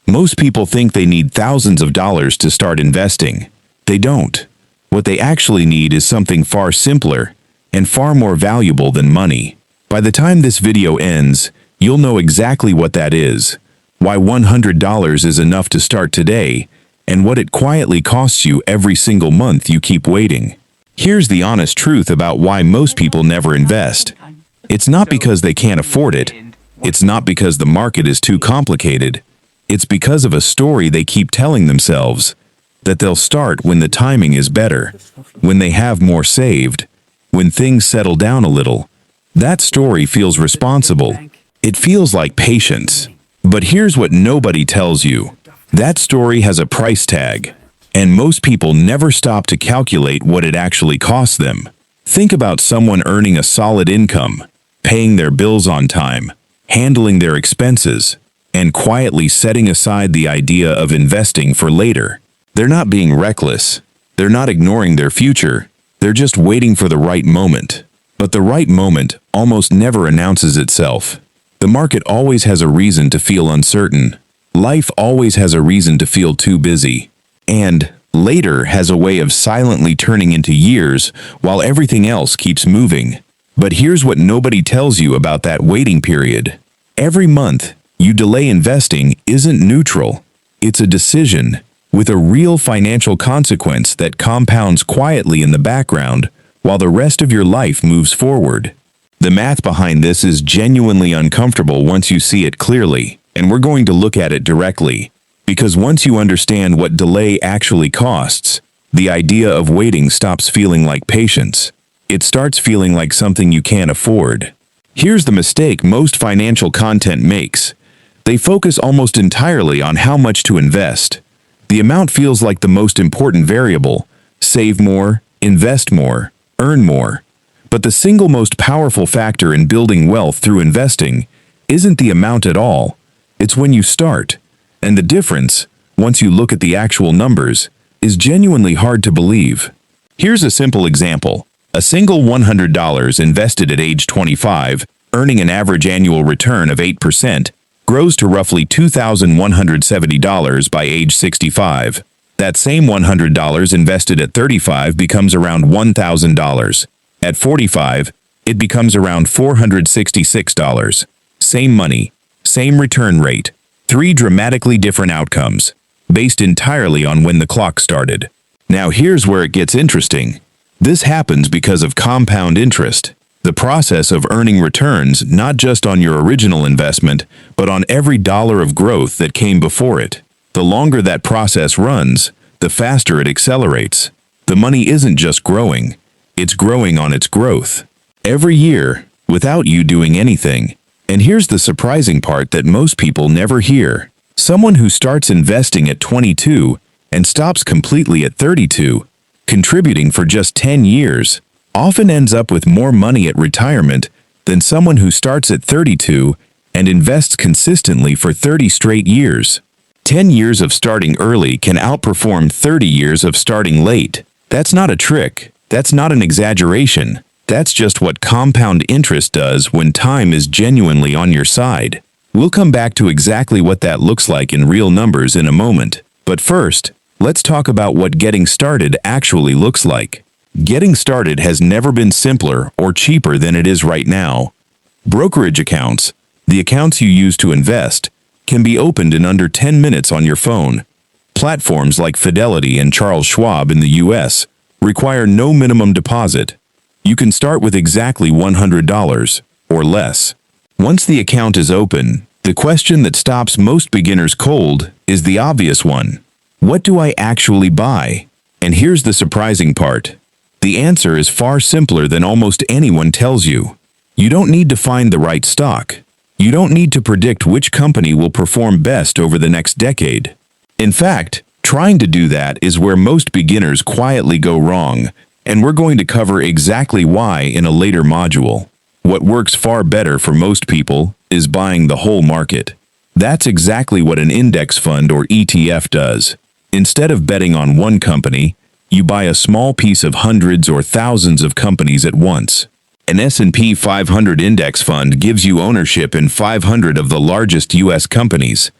Most people think they need thousands of dollars to start investing. They don't. What they actually need is something far simpler and far more valuable than money. By the time this video ends, you'll know exactly what that is, why $100 is enough to start today, and what it quietly costs you every single month you keep waiting. Here's the honest truth about why most people never invest. It's not because they can't afford it. It's not because the market is too complicated. It's because of a story they keep telling themselves, that they'll start when the timing is better, when they have more saved, when things settle down a little. That story feels responsible. It feels like patience. But here's what nobody tells you. That story has a price tag, and most people never stop to calculate what it actually costs them. Think about someone earning a solid income, paying their bills on time, handling their expenses, and quietly setting aside the idea of investing for later. They're not being reckless. They're not ignoring their future. They're just waiting for the right moment. But the right moment almost never announces itself. The market always has a reason to feel uncertain. Life always has a reason to feel too busy. And later has a way of silently turning into years while everything else keeps moving. But here's what nobody tells you about that waiting period. Every month you delay investing isn't neutral. It's a decision with a real financial consequence that compounds quietly in the background while the rest of your life moves forward. The math behind this is genuinely uncomfortable once you see it clearly, and we're going to look at it directly. Because once you understand what delay actually costs, the idea of waiting stops feeling like patience. It starts feeling like something you can't afford. Here's the mistake most financial content makes. They focus almost entirely on how much to invest. The amount feels like the most important variable. Save more, invest more, earn more. But the single most powerful factor in building wealth through investing isn't the amount at all. It's when you start. And the difference, once you look at the actual numbers, is genuinely hard to believe. Here's a simple example. A single $100 invested at age 25, earning an average annual return of 8%, grows to roughly $2,170 by age 65. That same $100 invested at 35 becomes around $1,000. At 45, it becomes around $466. Same money, same return rate, three dramatically different outcomes, based entirely on when the clock started. Now here's where it gets interesting. This happens because of compound interest, the process of earning returns not just on your original investment, but on every dollar of growth that came before it. The longer that process runs, the faster it accelerates. The money isn't just growing, it's growing on its growth. Every year, without you doing anything. And here's the surprising part that most people never hear. Someone who starts investing at 22 and stops completely at 32, contributing for just 10 years, often ends up with more money at retirement than someone who starts at 32 and invests consistently for 30 straight years. 10 years of starting early can outperform 30 years of starting late. That's not a trick. That's not an exaggeration. That's just what compound interest does when time is genuinely on your side. We'll come back to exactly what that looks like in real numbers in a moment. But first, let's talk about what getting started actually looks like. Getting started has never been simpler or cheaper than it is right now. Brokerage accounts, the accounts you use to invest, can be opened in under 10 minutes on your phone. Platforms like Fidelity and Charles Schwab in the US require no minimum deposit. You can start with exactly $100 or less. Once the account is open, the question that stops most beginners cold is the obvious one. What do I actually buy? And here's the surprising part. The answer is far simpler than almost anyone tells you. You don't need to find the right stock. You don't need to predict which company will perform best over the next decade. In fact, trying to do that is where most beginners quietly go wrong, and we're going to cover exactly why in a later module. What works far better for most people is buying the whole market. That's exactly what an index fund or ETF does. Instead of betting on one company, you buy a small piece of hundreds or thousands of companies at once. An S&P 500 index fund gives you ownership in 500 of the largest U.S. companies: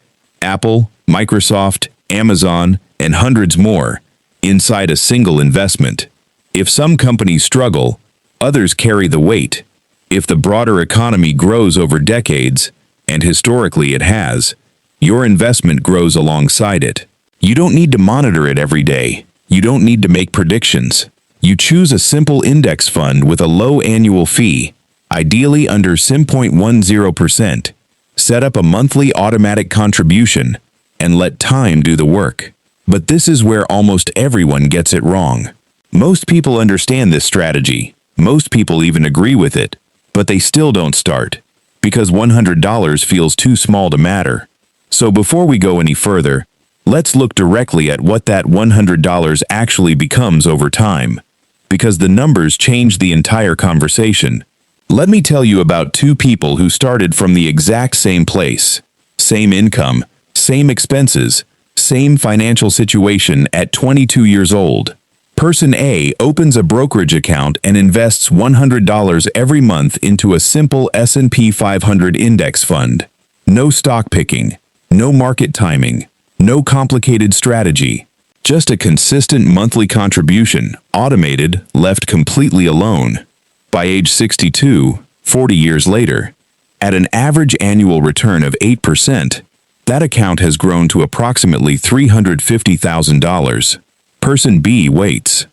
Apple, Microsoft, Amazon, and hundreds more, inside a single investment. If some companies struggle, others carry the weight. If the broader economy grows over decades, and historically it has, your investment grows alongside it. You don't need to monitor it every day. You don't need to make predictions. You choose a simple index fund with a low annual fee, ideally under 0.10%. Set up a monthly automatic contribution and let time do the work. But this is where almost everyone gets it wrong. Most people understand this strategy. Most people even agree with it, but they still don't start because $100 feels too small to matter. So before we go any further, let's look directly at what that $100 actually becomes over time, because the numbers change the entire conversation. Let me tell you about two people who started from the exact same place, same income, same expenses, same financial situation at 22 years old. Person A opens a brokerage account and invests $100 every month into a simple S&P 500 index fund. No stock picking, no market timing, no complicated strategy. Just a consistent monthly contribution, automated, left completely alone. By age 62, 40 years later, at an average annual return of 8%, that account has grown to approximately $350,000. Person B waits.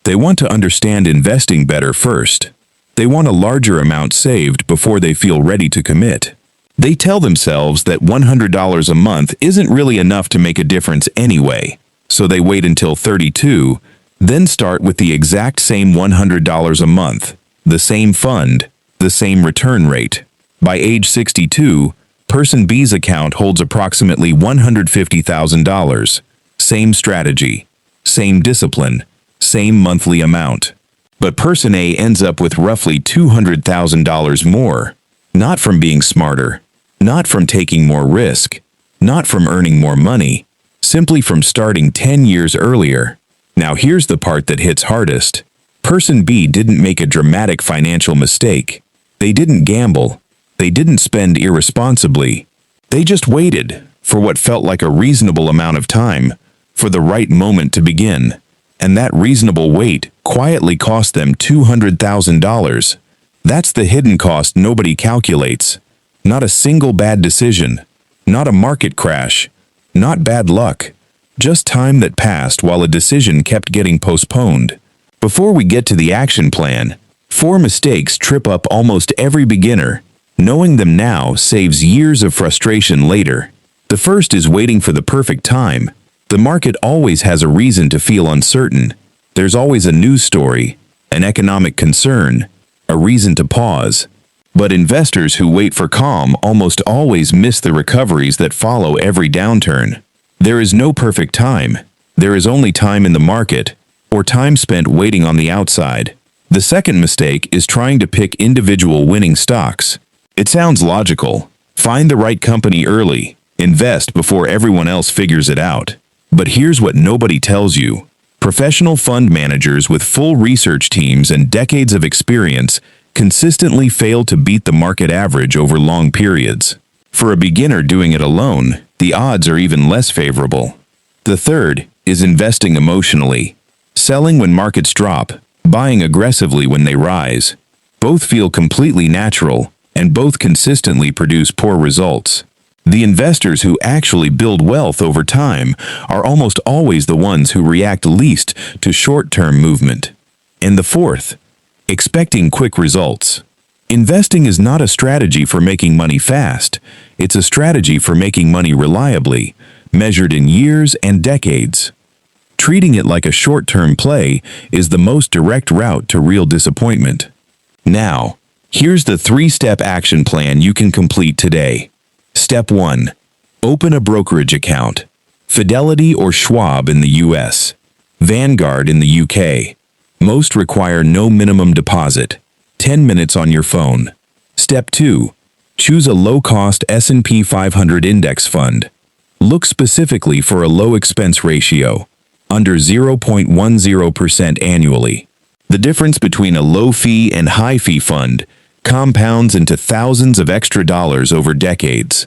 They want to understand investing better first. They want a larger amount saved before they feel ready to commit. They tell themselves that $100 a month isn't really enough to make a difference anyway, so they wait until 32, then start with the exact same $100 a month, the same fund, the same return rate. By age 62, Person B's account holds approximately $150,000. Same strategy, same discipline, same monthly amount. But Person A ends up with roughly $200,000 more, not from being smarter, not from taking more risk, not from earning more money, simply from starting 10 years earlier. Now here's the part that hits hardest. Person B didn't make a dramatic financial mistake. They didn't gamble. They didn't spend irresponsibly. They just waited for what felt like a reasonable amount of time, for the right moment to begin. And that reasonable wait quietly cost them $200,000. That's the hidden cost nobody calculates. Not a single bad decision, not a market crash, not bad luck, just time that passed while a decision kept getting postponed. Before we get to the action plan, 4 mistakes trip up almost every beginner. Knowing them now saves years of frustration later. The first is waiting for the perfect time. The market always has a reason to feel uncertain. There's always a news story, an economic concern, a reason to pause. But investors who wait for calm almost always miss the recoveries that follow every downturn. There is no perfect time. There is only time in the market, or time spent waiting on the outside. The second mistake is trying to pick individual winning stocks. It sounds logical. Find the right company early. Invest before everyone else figures it out. But here's what nobody tells you. Professional fund managers with full research teams and decades of experience consistently fail to beat the market average over long periods. For a beginner doing it alone, the odds are even less favorable. The third is investing emotionally. Selling when markets drop, buying aggressively when they rise. Both feel completely natural, and both consistently produce poor results. The investors who actually build wealth over time are almost always the ones who react least to short-term movement. And the fourth, expecting quick results. Investing is not a strategy for making money fast. It's a strategy for making money reliably, measured in years and decades. Treating it like a short-term play is the most direct route to real disappointment. Now, here's the 3-step action plan you can complete today. Step 1. Open a brokerage account. Fidelity or Schwab in the US. Vanguard in the UK. Most require no minimum deposit. 10 minutes on your phone. Step 2. Choose a low-cost S&P 500 index fund. Look specifically for a low expense ratio, under 0.10% annually. The difference between a low-fee and high-fee fund compounds into thousands of extra dollars over decades.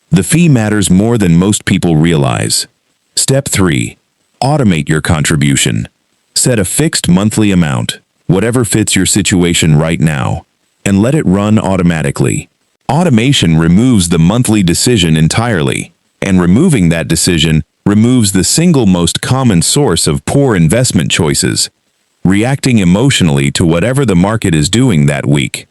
The fee matters more than most people realize. Step 3. Automate your contribution. Set a fixed monthly amount, whatever fits your situation right now, and let it run automatically. Automation removes the monthly decision entirely, and removing that decision removes the single most common source of poor investment choices: reacting emotionally to whatever the market is doing that week.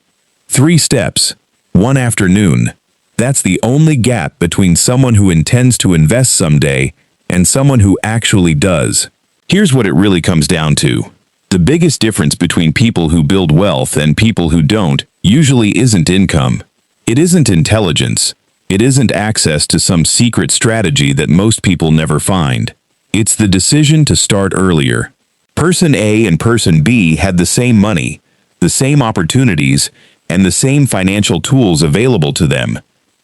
3 steps, 1 afternoon. That's the only gap between someone who intends to invest someday and someone who actually does. Here's what it really comes down to. The biggest difference between people who build wealth and people who don't usually isn't income. It isn't intelligence. It isn't access to some secret strategy that most people never find. It's the decision to start earlier. Person A and Person B had the same money, the same opportunities, and the same financial tools available to them.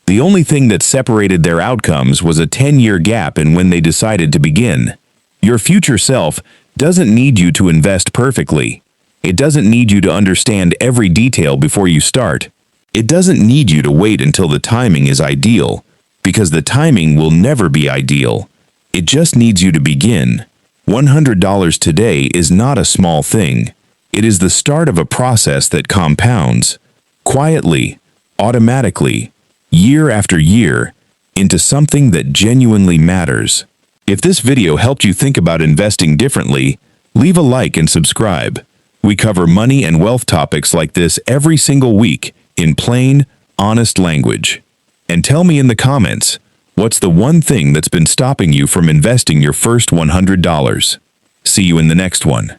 The only thing that separated their outcomes was a 10-year gap in when they decided to begin. Your future self doesn't need you to invest perfectly. It doesn't need you to understand every detail before you start. It doesn't need you to wait until the timing is ideal, because the timing will never be ideal. It just needs you to begin. $100 today is not a small thing. It is the start of a process that compounds, quietly, automatically, year after year, into something that genuinely matters. If this video helped you think about investing differently, leave a like and subscribe. We cover money and wealth topics like this every single week in plain, honest language. And tell me in the comments, what's the one thing that's been stopping you from investing your first $100? See you in the next one.